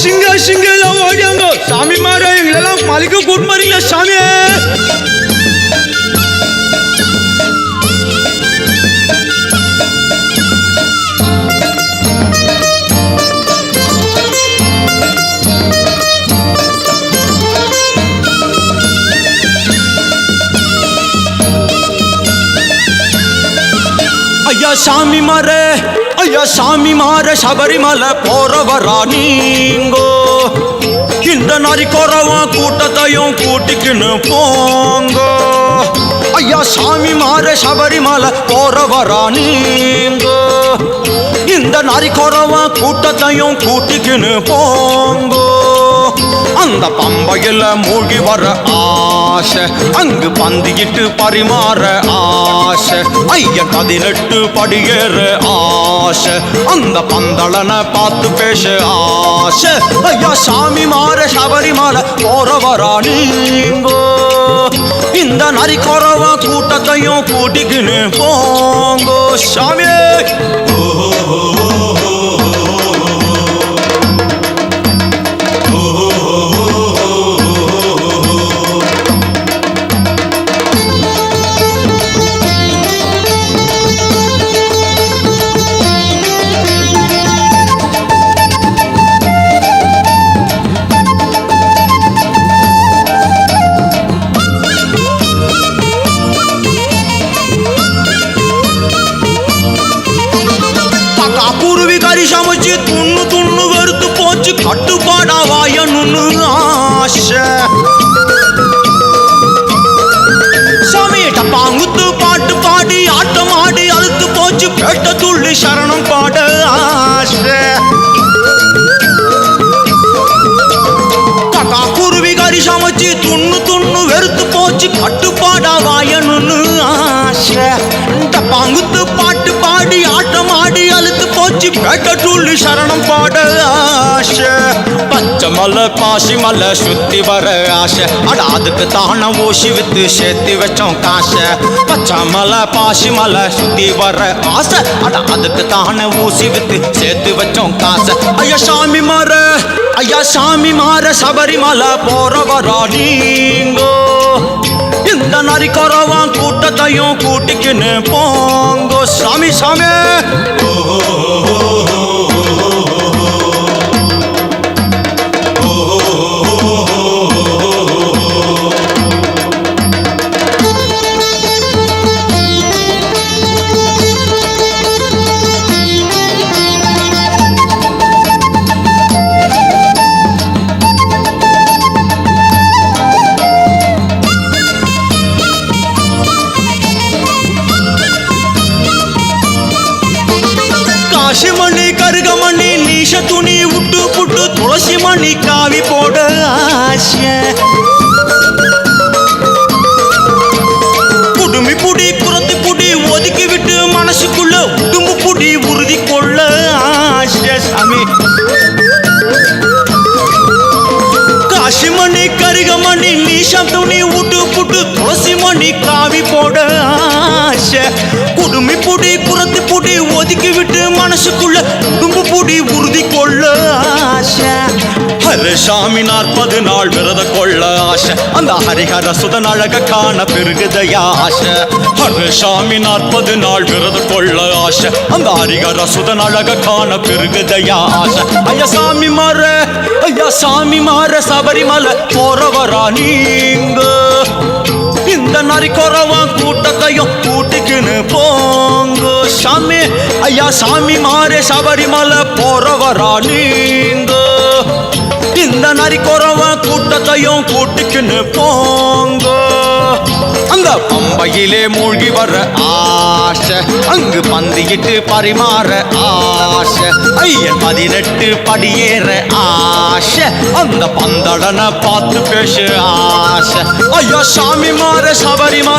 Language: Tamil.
சிங்க எல்லாம் ஓடியாங்க சாமி மாற எங்களெல்லாம் மலைக்கு கூட்டு மாறீங்களா சாமி? ஐயா சாமி மாற சபரிமலை போறவரா நீங்கோ? இந்த நரி குறவா கூட்டத்தையும் கூட்டிக்கின்னு போங்கோ. ஐயா சாமி மாற சபரிமலை போறவரா நீங்கோ? இந்த நரி குறவா கூட்டத்தையும் கூட்டிக்கின்னு போங்கோ. அந்த பம்பையில மூழ்கி வர ஆசை, அங்கு பந்திக்கிட்டு பரிமாற ஆசை, ஐயன் 18 படியேற ஆசை, அந்த பந்தளனை பார்த்து பேச ஆசை. ஐயா சாமி மாற சபரிமலை போறவரா நீங்கோ? இந்த நரி குறவா கூட்டத்தையும் கூட்டிக்கின்னு போங்கோ சாமி. சமைச்சு துண்ணு துண்ணு வெறுத்து போச்சு கட்டுப்பாடா வாயன்னு ஆசை. சமையட்ட பாங்குத்து பாட்டு பாடி ஆட்டம் ஆடி அழுத்து போச்சு பேட்ட துள்ளி சரணம் பாட ஆசை. காக்கா குருவி கறி சமைச்சு துண்ணு துண்ணு வெறுத்து போச்சு கட்டுப்பாடா வாயன்னு ஆசை. பாங்குத்து பாட்டு பாடி ஆட்டம் ஆடி அழுத்து போச்சு பேட்ட துள்ளி சரணம் பாட ஆசை. பச்சை மலை பாசி மலை சுத்தி வர ஆசை, அட அதுக்கு தான ஊசி வித்து சேர்த்து வச்சோம் காசை. பச்சை மலை பாசி மலை சுத்தி வர ஆசை, அட அதுக்கு தான ஊசி வித்து சேர்த்து வச்சோம் காசை. ஐயா சாமி மாற சபரிமலை போறவரா நீங்கோ? இந்த நரி குறவா கூட்டத்தையும் கூட்டிக்கின்னு போங்கோ சாமி சாமி. காசிமணி கருகமணி நீஷ துணி விட்டு புட்டு துளசி மணி காவி போட ஆசை. குடுமி புடி குரத்து புடி ஒதுக்கி விட்டு மனசுக்குள்ள உடும்பு புடி உறுதி கொள்ள ஆசை சாமி. காசிமணி கருகமணி நீஷ துணி விட்டு புட்டு துளசி மணி காவி போட ஆசை. குடுமி புடி குரத்து புடி ஒதுக்கி விட்டு மனசுக்குள்ள உடும்பு புடி உறுதி கொள்ள ஆசை. ஹரிசாமி 40 நாள் விரத கொள்ள ஆசை, அந்த ஹரிஹர சுதன் அழக காண பெருகுதையா ஆசை. ஹரிசாமி 40 நாள் விரத கொள்ள ஆசை, அந்த ஹரிஹர சுதன் அழக காண பெருகுதையா ஆசை. ஐயா சாமி மாற சபரிமலை போறவரா நீங்க? இந்த நரி குறவா கூட்டத்தையும் கூட்டிக்கின்னு போங்கோ சாமி. ஐயா சாமி மாற சபரிமலை போறவரா நீங்க? இந்த நரி குறவா கூட்டத்தையும் கூட்டிக்கின்னு போங்கோ. அந்த பம்பையிலே மூழ்கி வர ஆசை, அங்கு பந்திக்கிட்டு பரிமாற ஆசை, ஐயன் 18 படியேற ஆசை, அந்த பந்தடனை பார்த்து பேச ஆசை. ஐயா சாமி மாற சபரிமலை